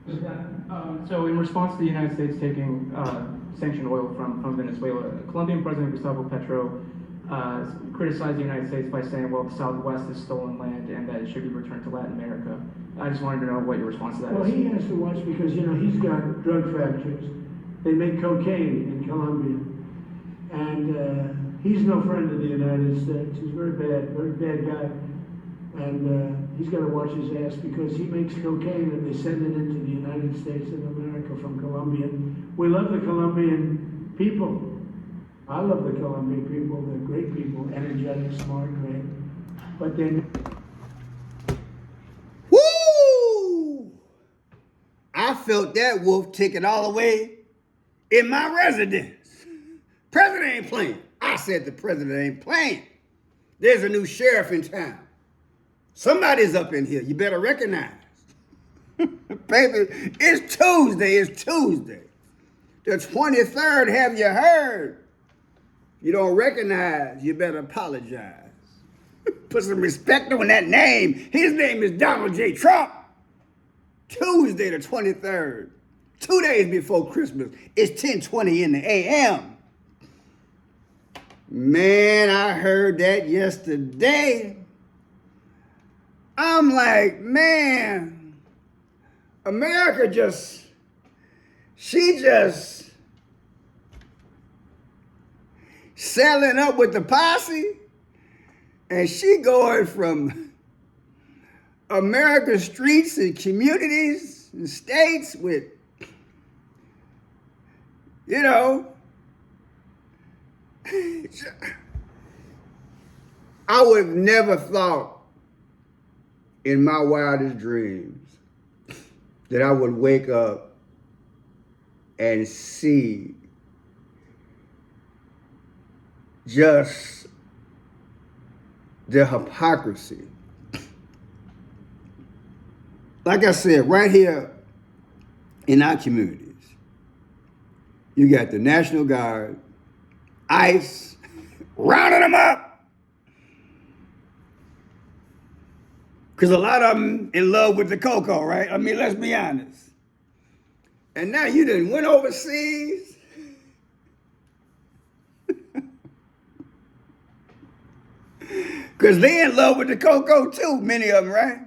So in response to the United States taking sanctioned oil from Venezuela, Colombian President Gustavo Petro criticized the United States by saying, well, the Southwest is stolen land and that it should be returned to Latin America. I just wanted to know what your response to that is. Well, he has to watch because, he's got drug factories. They make cocaine in Colombia. And he's no friend of the United States. He's very bad guy. And he's got to watch his ass because he makes cocaine and they send it into the United States of America from Colombia. We love the Colombian people. I love the Colombian people. They're great people, energetic, smart, great. But then... Woo! I felt that wolf ticket all the way in my residence. President ain't playing. I said the president ain't playing. There's a new sheriff in town. Somebody's up in here. You better recognize. Baby, it's Tuesday. It's Tuesday. The 23rd, have you heard? You don't recognize, you better apologize. Put some respect on that name. His name is Donald J. Trump. Tuesday the 23rd, 2 days before Christmas. It's 10:20 in the a.m. Man, I heard that yesterday. I'm like, man, America she just selling up with the posse, and she going from America's streets and communities and states with, I would have never thought in my wildest dreams that I would wake up and see just the hypocrisy. Like I said, right here in our communities, you got the National Guard, ICE, rounding them up. Because a lot of them in love with the Coco, right? I mean, let's be honest. And now you done went overseas. Because they in love with the Coco too, many of them, right?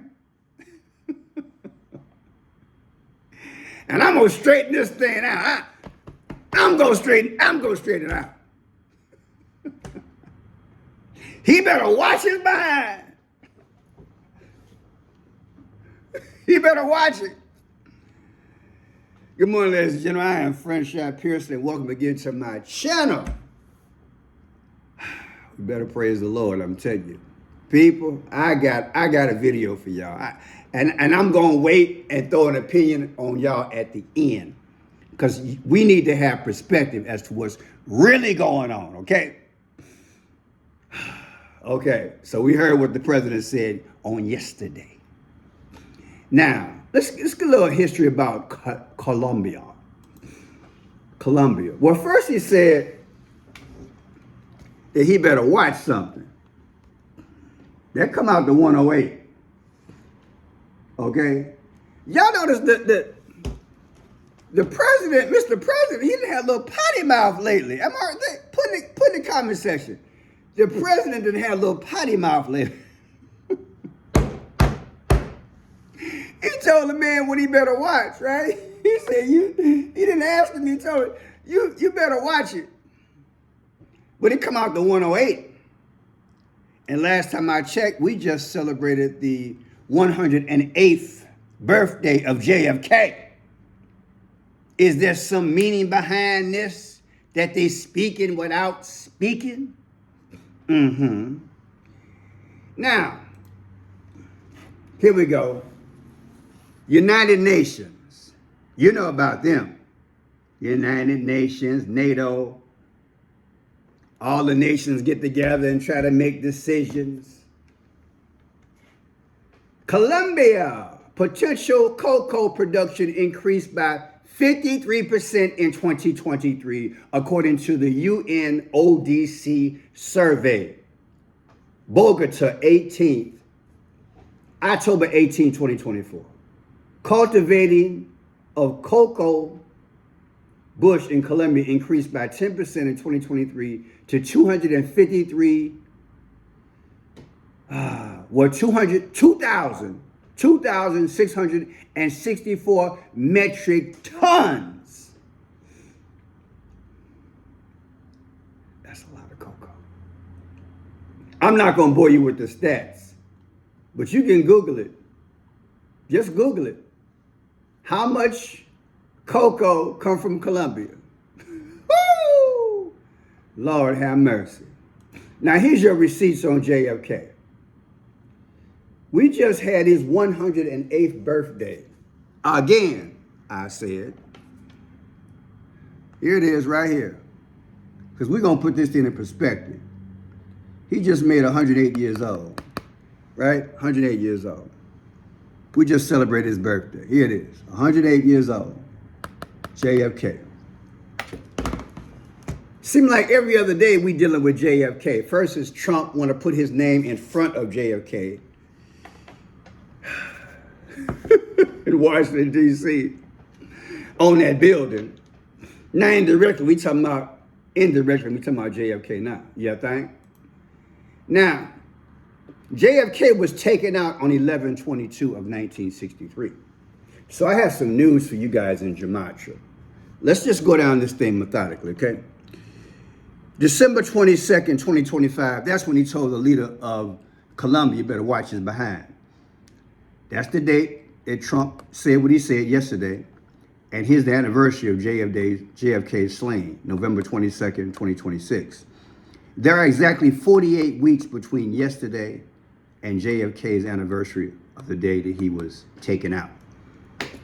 And I'm going to straighten this thing out. I'm going to straighten it out. He better watch his behind. He better watch it. Good morning, ladies and gentlemen. I am Franchise Pearson, and welcome again to my channel. You better praise the Lord, I'm telling you. People, I got a video for y'all. And I'm going to wait and throw an opinion on y'all at the end. Because we need to have perspective as to what's really going on, okay? Okay, so we heard what the president said on yesterday. Now, let's get a little history about Colombia. Well, first he said that he better watch something. That come out to 108. Okay? Y'all notice that the president, Mr. President, he didn't have a little potty mouth lately. Am I right? Put in the comment section. The president didn't have a little potty mouth lately. He told the man what he better watch, right? He said, he didn't ask him, he told him, you better watch it. But it come out to 108. And last time I checked, we just celebrated the 108th birthday of JFK. Is there some meaning behind this that they speaking without speaking? Now, here we go. United Nations. You know about them. United Nations, NATO. All the nations get together and try to make decisions. Colombia. Potential cocoa production increased by 53% in 2023, according to the UNODC survey. Bogota, October 18, 2024. Cultivating of Coco bush in Colombia increased by 10% in 2023 to 2,664 metric tons. That's a lot of cocoa. I'm not going to bore you with the stats, but you can Google it. Just Google it. How much cocoa come from Colombia? Woo! Lord have mercy. Now here's your receipts on JFK. We just had his 108th birthday. Again, I said. Here it is right here. Because we're going to put this thing in perspective. He just made 108 years old. Right? 108 years old. We just celebrated his birthday. Here it is. 108 years old. JFK. Seems like every other day we dealing with JFK. First is Trump want to put his name in front of JFK. In Washington, D.C. on that building. Now indirectly, we talking about JFK now. You think? Now, JFK was taken out on 11/22 of 1963. So I have some news for you guys in Gematria. Let's just go down this thing methodically, okay? December 22nd, 2025, that's when he told the leader of Colombia, you better watch his behind. That's the date that Trump said what he said yesterday. And here's the anniversary of JFK's slaying, November 22nd, 2026. There are exactly 48 weeks between yesterday and JFK's anniversary of the day that he was taken out.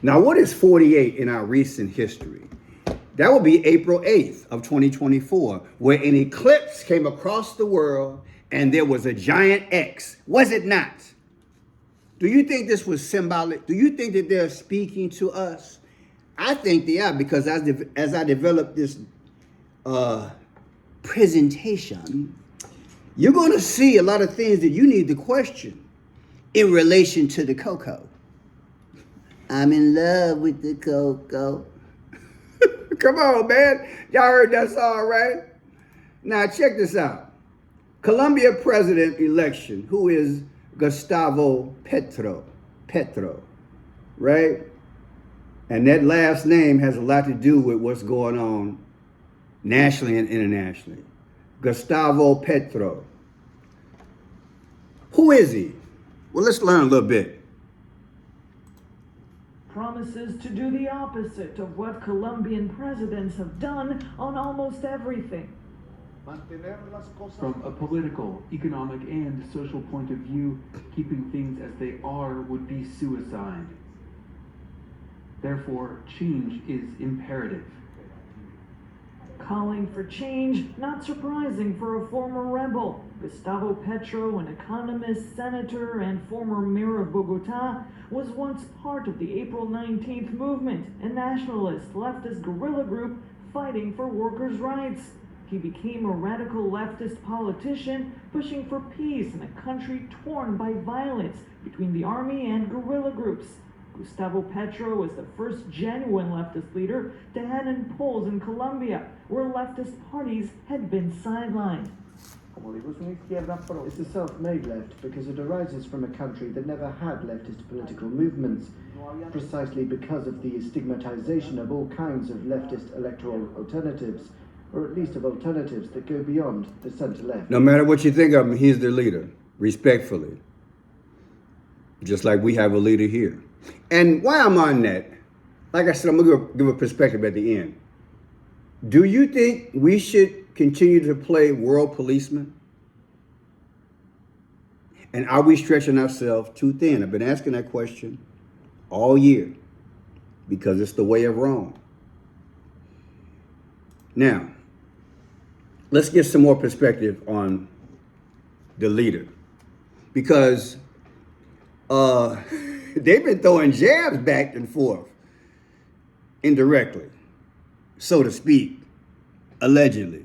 Now, what is 48 in our recent history? That would be April 8th of 2024, where an eclipse came across the world and there was a giant X. Was it not? Do you think this was symbolic? Do you think that they're speaking to us? I think they are, because as I develop this presentation, you're going to see a lot of things that you need to question in relation to the Coco. I'm in love with the Coco. Come on, man. Y'all heard that song, right? Now, check this out. Colombia president election, who is Gustavo Petro, right? And that last name has a lot to do with what's going on nationally and internationally. Gustavo Petro. Who is he? Well, let's learn a little bit. Promises to do the opposite of what Colombian presidents have done on almost everything. From a political, economic, and social point of view, keeping things as they are would be suicide. Therefore, change is imperative. Calling for change, not surprising for a former rebel. Gustavo Petro, an economist, senator, and former mayor of Bogota, was once part of the April 19th movement, a nationalist leftist guerrilla group fighting for workers' rights. He became a radical leftist politician, pushing for peace in a country torn by violence between the army and guerrilla groups. Gustavo Petro was the first genuine leftist leader to head in polls in Colombia, where leftist parties had been sidelined. It's a self-made left because it arises from a country that never had leftist political movements, precisely because of the stigmatization of all kinds of leftist electoral alternatives, or at least of alternatives that go beyond the center-left. No matter what you think of him, he's their leader, respectfully. Just like we have a leader here. And while I'm on that, like I said, I'm going to give a perspective at the end. Do you think we should continue to play world policeman? And are we stretching ourselves too thin? I've been asking that question all year because it's the way of Rome. Now, let's get some more perspective on the leader, because they've been throwing jabs back and forth indirectly, so to speak, allegedly.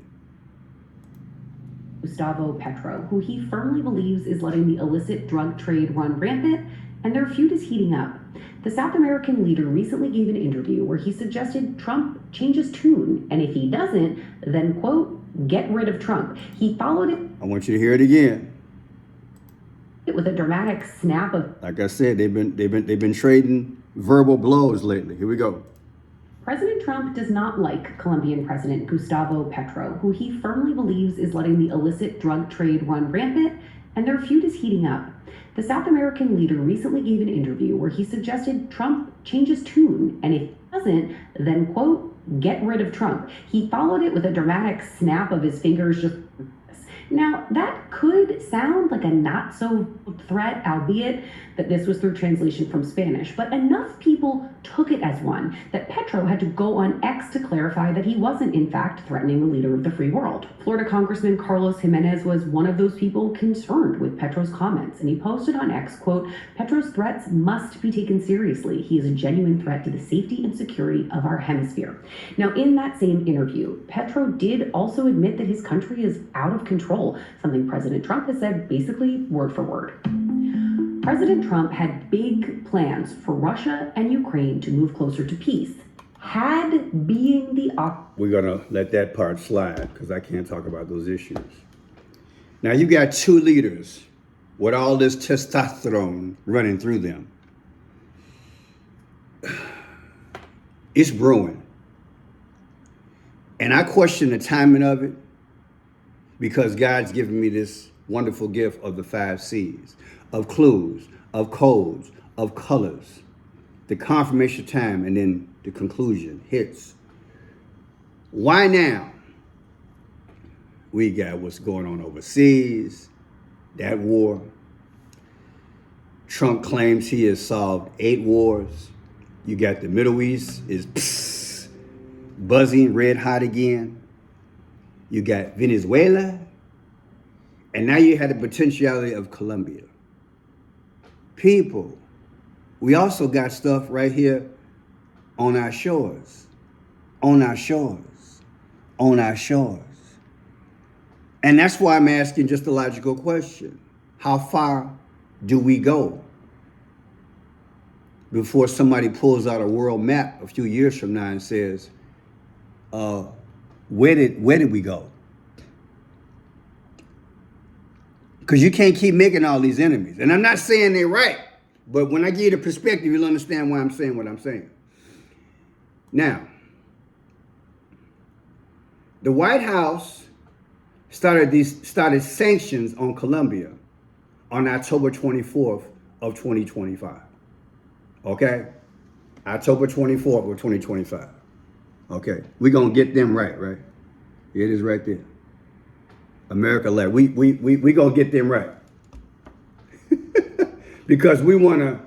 Gustavo Petro, who he firmly believes is letting the illicit drug trade run rampant, and their feud is heating up. The South American leader recently gave an interview where he suggested Trump change his tune, and if he doesn't, then, quote, get rid of Trump. He followed it. I want you to hear it again. With a dramatic snap of, like I said, they've been trading verbal blows lately. Here we go. President Trump does not like Colombian President Gustavo Petro, who he firmly believes is letting the illicit drug trade run rampant, and their feud is heating up. The South American leader recently gave an interview where he suggested Trump change his tune, and if he doesn't, then, quote, get rid of Trump. He followed it with a dramatic snap of his fingers, just. Now, that could sound like a not so threat, albeit that this was through translation from Spanish, but enough people took it as one that Petro had to go on X to clarify that he wasn't, in fact, threatening the leader of the free world. Florida Congressman Carlos Jimenez was one of those people concerned with Petro's comments, and he posted on X, quote, Petro's threats must be taken seriously. He is a genuine threat to the safety and security of our hemisphere. Now, in that same interview, Petro did also admit that his country is out of control, something President Trump has said basically word for word. President Trump had big plans for Russia and Ukraine to move closer to peace. Had being the We're going to let that part slide because I can't talk about those issues. Now, you got two leaders with all this testosterone running through them. It's brewing. And I question the timing of it because God's given me this wonderful gift of the 5 C's, of clues, of codes, of colors, the confirmation time, and then the conclusion hits. Why now? We got what's going on overseas, that war. Trump claims he has solved 8 wars. You got the Middle East is buzzing red hot again. You got Venezuela. And now you had the potentiality of Colombia. People, we also got stuff right here on our shores, on our shores, on our shores. And that's why I'm asking just a logical question. How far do we go before somebody pulls out a world map a few years from now and says, where did we go? Because you can't keep making all these enemies. And I'm not saying they're right, but when I give you the perspective, you'll understand why I'm saying what I'm saying. Now, the White House started sanctions on Colombia on October 24th of 2025. Okay? October 24th of 2025. Okay. We're going to get them right? It is right there. America led. We going to get them right. Because we want to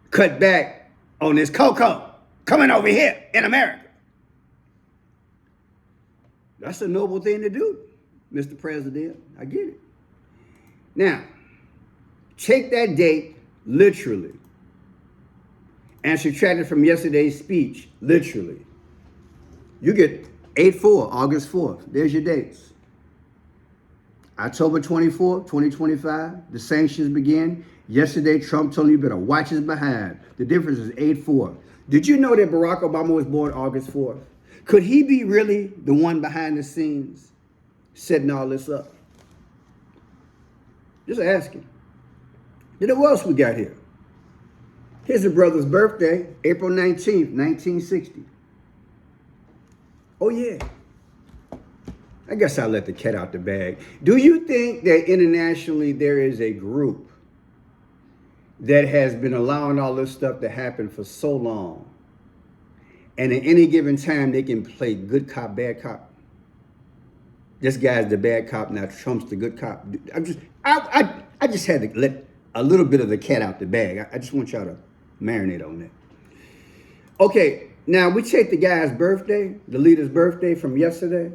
cut back on this Coco coming over here in America. That's a noble thing to do, Mr. President. I get it. Now, take that date literally and subtract it from yesterday's speech literally. You get 8/4, August 4th. There's your dates. October 24th, 2025, the sanctions begin. Yesterday, Trump told you better watch his behind. The difference is 8/4. Did you know that Barack Obama was born August 4th? Could he be really the one behind the scenes setting all this up? Just asking. You know what else we got here? Here's a brother's birthday, April 19th, 1960. Oh, yeah. I guess I'll let the cat out the bag. Do you think that internationally there is a group that has been allowing all this stuff to happen for so long, and at any given time they can play good cop, bad cop? This guy's the bad cop, now Trump's the good cop. I just had to let a little bit of the cat out the bag. I just want y'all to marinate on that. Okay, now we take the guy's birthday, the leader's birthday from yesterday.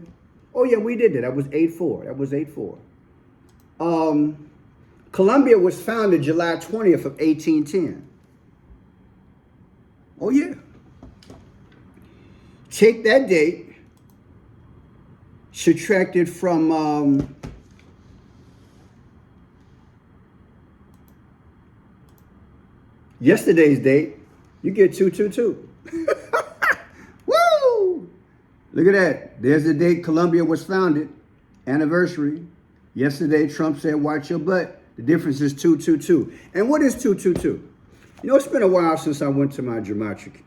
Oh yeah, we did that. That was 8/4. Colombia was founded July 20th of 1810. Oh yeah. Take that date, subtract it from yesterday's date, You get 222. Woo! Look at that. There's the date Colombia was founded. Anniversary. Yesterday, Trump said, watch your butt. The difference is 222. And what is 222? You know, it's been a while since I went to my gematria.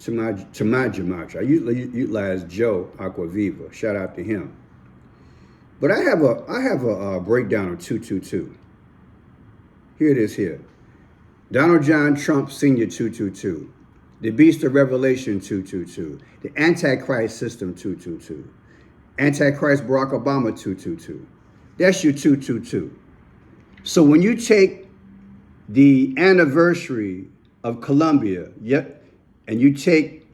To my gematria. I usually utilize Joe Aquaviva. Shout out to him. But I have a breakdown of 222. Here it is here. Donald John Trump Sr. 222. The Beast of Revelation 222. The Antichrist System 222. Antichrist Barack Obama 222. That's your 222. So when you take the anniversary of Colombia, and you take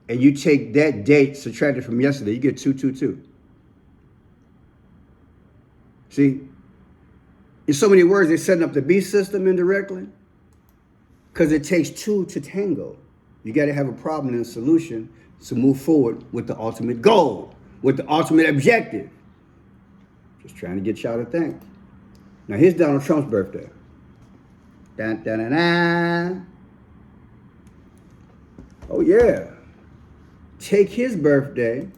that date subtracted from yesterday, you get 222. See? In so many words, they're setting up the beast system indirectly because it takes two to tango. You got to have a problem and a solution to move forward with the ultimate goal, with the ultimate objective. Just trying to get y'all to think. Now, here's Donald Trump's birthday. Dun, dun, dun, dun. Oh, yeah. Take his birthday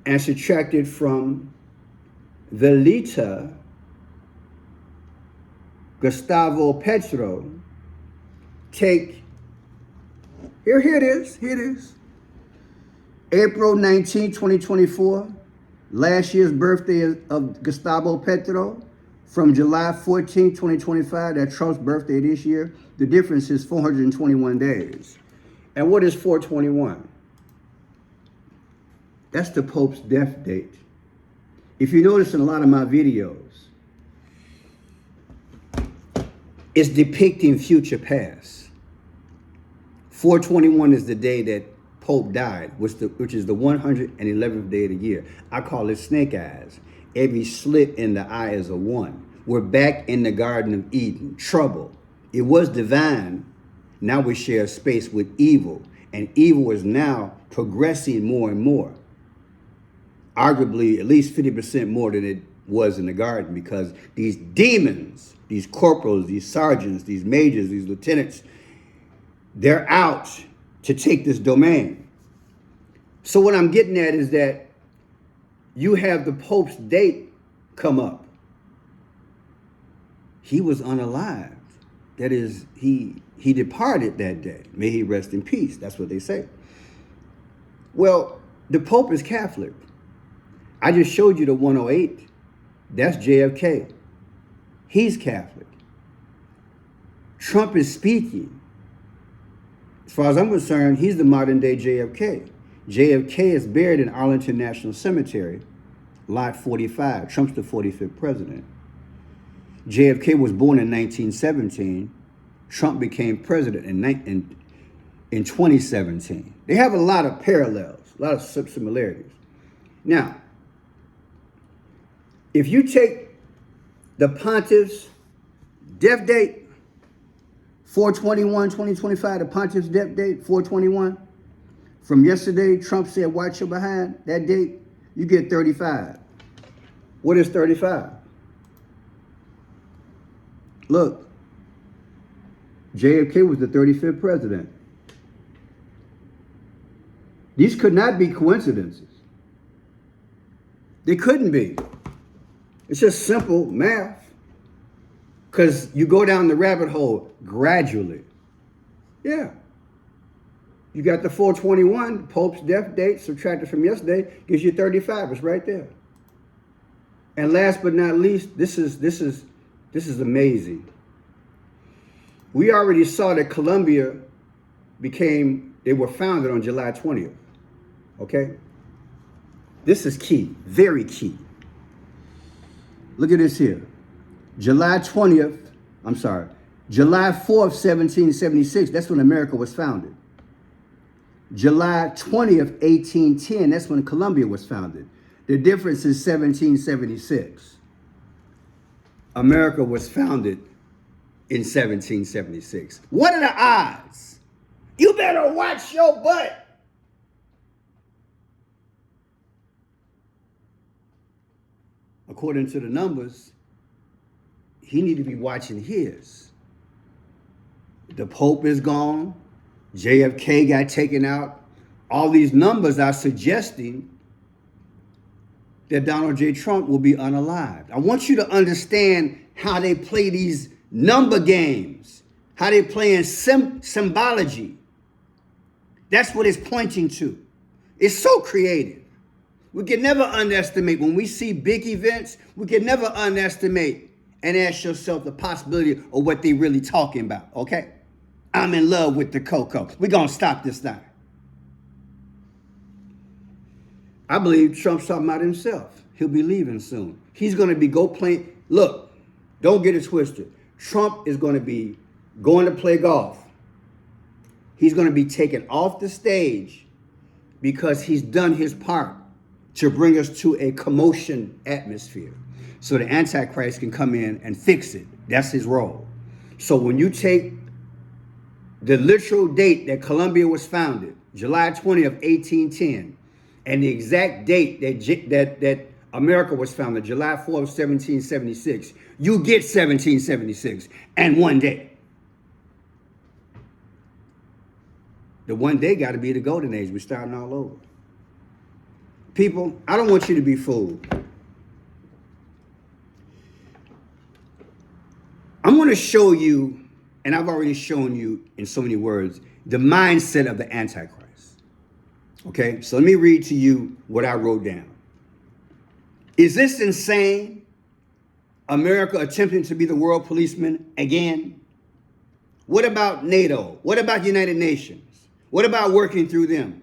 and subtract it from the Lita Gustavo Petro. Take, here it is. April 19, 2024, last year's birthday of Gustavo Petro, from July 14, 2025, that's Trump's birthday this year. The difference is 421 days. And what is 421? That's the Pope's death date. If you notice in a lot of my videos, it's depicting future past. 421 is the day that Pope died, which is the 111th day of the year. I call it snake eyes. Every slit in the eye is a one. We're back in the Garden of Eden. Trouble. It was divine. Now we share space with evil. And evil is now progressing more and more. Arguably, at least 50% more than it was in the garden, because these demons, these corporals, these sergeants, these majors, these lieutenants, they're out to take this domain. So what I'm getting at is that you have the Pope's date come up. He was unalived. That is, he departed that day. May he rest in peace. That's what they say. Well, the Pope is Catholic. I just showed you the 108. That's JFK. He's Catholic. Trump is speaking. As far as I'm concerned, he's the modern day JFK. JFK is buried in Arlington National Cemetery, Lot 45. Trump's the 45th president. JFK was born in 1917. Trump became president in 2017. They have a lot of parallels, a lot of similarities. Now, if you take the pontiff's death date, 4/21/2025, the pontiff's death date, 4/21, from yesterday, Trump said, watch your behind, that date, you get 35. What is 35? Look, JFK was the 35th president. These could not be coincidences. They couldn't be. It's just simple math. Because you go down the rabbit hole gradually. Yeah. You got the 4/21, Pope's death date, subtracted from yesterday, gives you 35. It's right there. And last but not least, this is amazing. We already saw that Colombia they were founded on July 20th. Okay? This is key, very key. Look at this here. July 4th, 1776, that's when America was founded. July 20th, 1810, that's when Colombia was founded. The difference is 1776. America was founded in 1776. What are the odds? You better watch your butt. According to the numbers, he need to be watching his. The Pope is gone. JFK got taken out. All these numbers are suggesting that Donald J. Trump will be unalived. I want you to understand how they play these number games, how they play in symbology. That's what it's pointing to. It's so creative. We can never underestimate, when we see big events, we can never underestimate and ask yourself the possibility of what they really talking about, okay? I'm in love with the Coco. We're going to stop this now. I believe Trump's talking about himself. He'll be leaving soon. He's going to be playing. Look, don't get it twisted. Trump is going to be going to play golf. He's going to be taken off the stage because he's done his part to bring us to a commotion atmosphere so the Antichrist can come in and fix it. That's his role. So when you take the literal date that Colombia was founded, July 20th, 1810, and the exact date that America was founded, July 4th, 1776, you get 1776 and one day. The one day got to be the golden age. We're starting all over. People, I don't want you to be fooled. I'm going to show you, and I've already shown you in so many words, the mindset of the Antichrist. Okay, so let me read to you what I wrote down. Is this insane? America attempting to be the world policeman again? What about NATO? What about United Nations? What about working through them?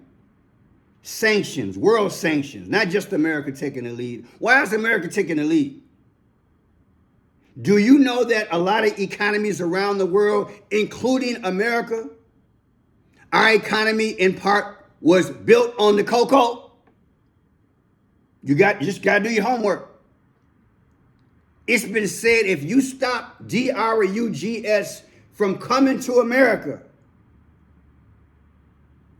Sanctions, world sanctions, not just America taking the lead. Why is America taking the lead? Do you know that a lot of economies around the world, including America, our economy in part was built on the Coco? You just got to do your homework. It's been said if you stop drugs from coming to America,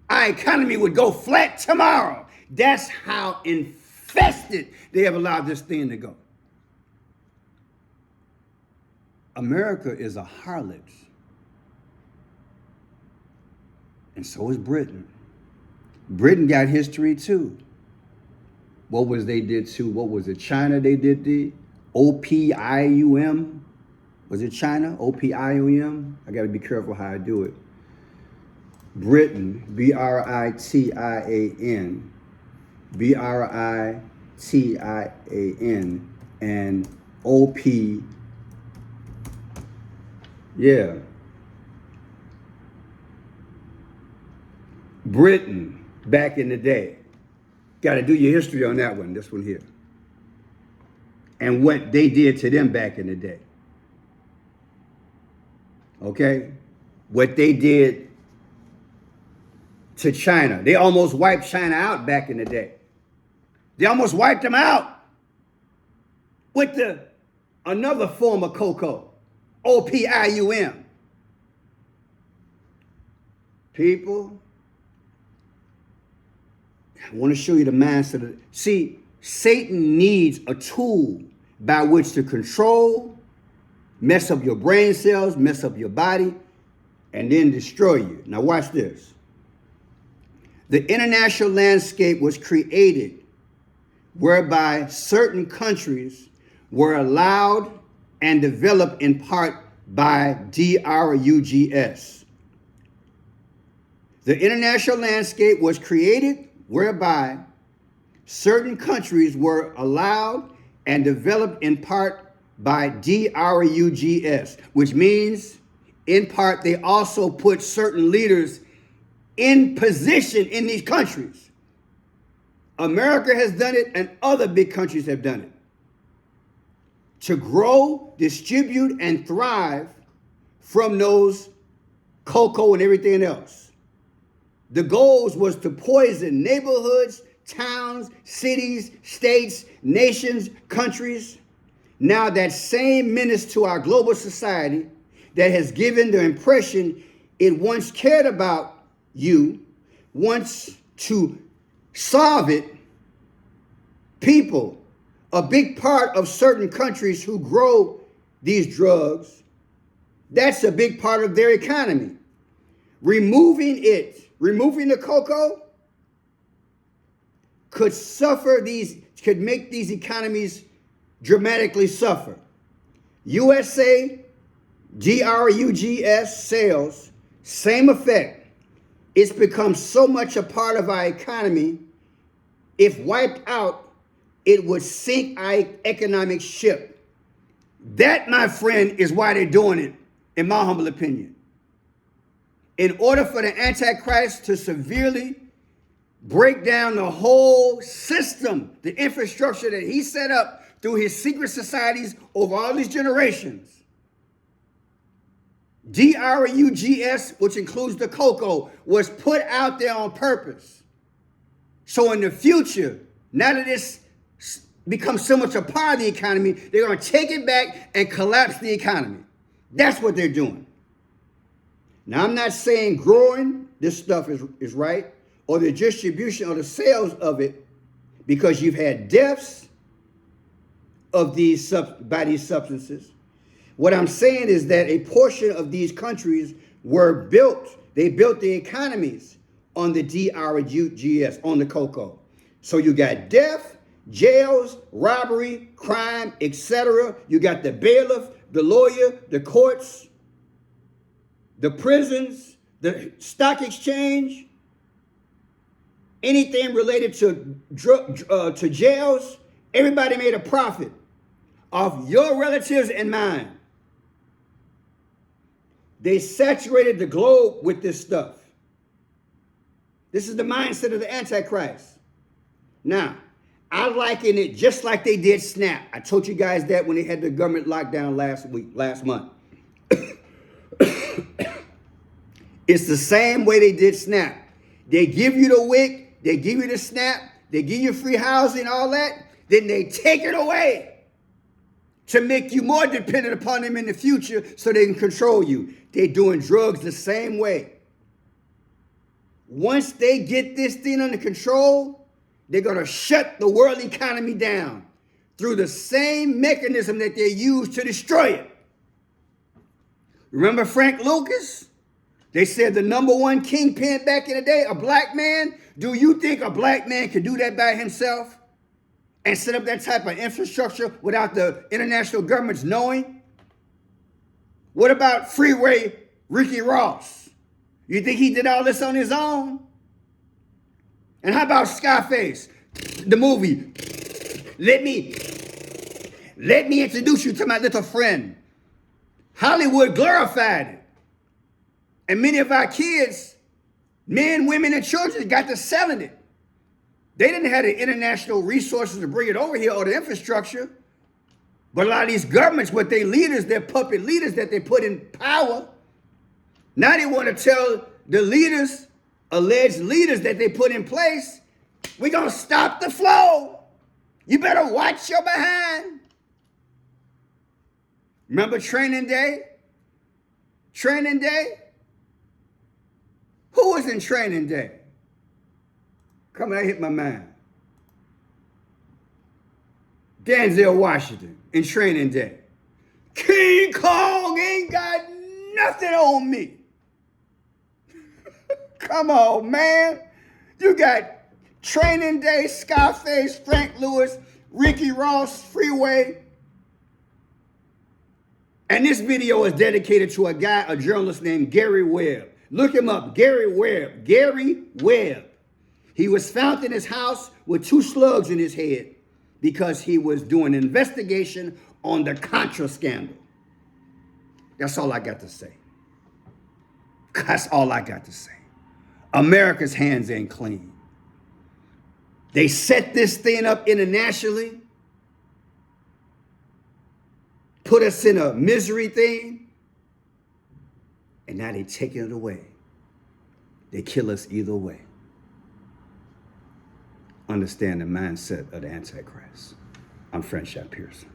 our economy would go flat tomorrow. That's how infested they have allowed this thing to go. America is a harlot. And so is Britain. Britain got history too. What was they did to, what was it, China they did the OPIUM? Was it China? OPIUM? I got to be careful how I do it. Britain, Britain, Britain, and OP, yeah. Britain, back in the day. Got to do your history on that one, this one here. And what they did to them back in the day. Okay? What they did to China. They almost wiped China out back in the day. They almost wiped them out with another form of Coco, OPIUM. People, I want to show you the mindset. See, Satan needs a tool by which to control, mess up your brain cells, mess up your body, and then destroy you. Now watch this. The international landscape was created whereby certain countries were allowed and developed in part by drugs. The international landscape was created whereby certain countries were allowed and developed in part by drugs, which means in part they also put certain leaders in position in these countries. America has done it and other big countries have done it. To grow, distribute, and thrive from those cocoa and everything else. The goals was to poison neighborhoods, towns, cities, states, nations, countries. Now that same menace to our global society that has given the impression it once cared about you, wants to solve it. People, a big part of certain countries who grow these drugs That's a big part of their economy. Removing the cocoa could make these economies dramatically suffer. USA, drugs sales, same effect. It's become so much a part of our economy, if wiped out, it would sink our economic ship. That, my friend, is why they're doing it, in my humble opinion. In order for the Antichrist to severely break down the whole system, the infrastructure that he set up through his secret societies over all these generations. drugs, which includes the cocoa, was put out there on purpose. So in the future, now that it's becomes so much a part of the economy, they're going to take it back and collapse the economy. That's what they're doing. Now, I'm not saying growing this stuff is right, or the distribution or the sales of it, because you've had deaths of by these substances. What I'm saying is that a portion of these countries they built the economies on the drugs, on the cocoa. So you got death, jails, robbery, crime, etc. You got the bailiff, the lawyer, the courts, the prisons, the stock exchange, anything related to jails. Everybody made a profit off your relatives and mine. They saturated the globe with this stuff. This is the mindset of the Antichrist. Now, I liken it just like they did SNAP. I told you guys that when they had the government lockdown last month. It's the same way they did SNAP. They give you the WIC, they give you the SNAP, they give you free housing, all that, then they take it away to make you more dependent upon them in the future so they can control you. They're doing drugs the same way. Once they get this thing under control, they're going to shut the world economy down through the same mechanism that they used to destroy it. Remember Frank Lucas? They said the number one kingpin back in the day, a black man. Do you think a black man could do that by himself and set up that type of infrastructure without the international governments knowing? What about Freeway Ricky Ross? You think he did all this on his own? And how about Scarface, the movie? Let me introduce you to my little friend. Hollywood glorified it. And many of our kids, men, women, and children got to selling it. They didn't have the international resources to bring it over here or the infrastructure. But a lot of these governments, with their leaders, their puppet leaders that they put in power, now they want to tell the leaders, alleged leaders that they put in place, we're going to stop the flow. You better watch your behind. Remember Training Day? Training Day? Who was in Training Day? Come on, that hit my mind. Denzel Washington in Training Day. King Kong ain't got nothing on me. Come on, man. You got Training Day, Scarface, Frank Lewis, Ricky Ross, Freeway. And this video is dedicated to a journalist named Gary Webb. Look him up, Gary Webb. Gary Webb. He was found in his house with 2 slugs in his head because he was doing an investigation on the Contra scandal. That's all I got to say. That's all I got to say. America's hands ain't clean. They set this thing up internationally, put us in a misery thing, and now they taking it away. They kill us either way. Understand the mindset of the Antichrist. I'm French Shot Pearson.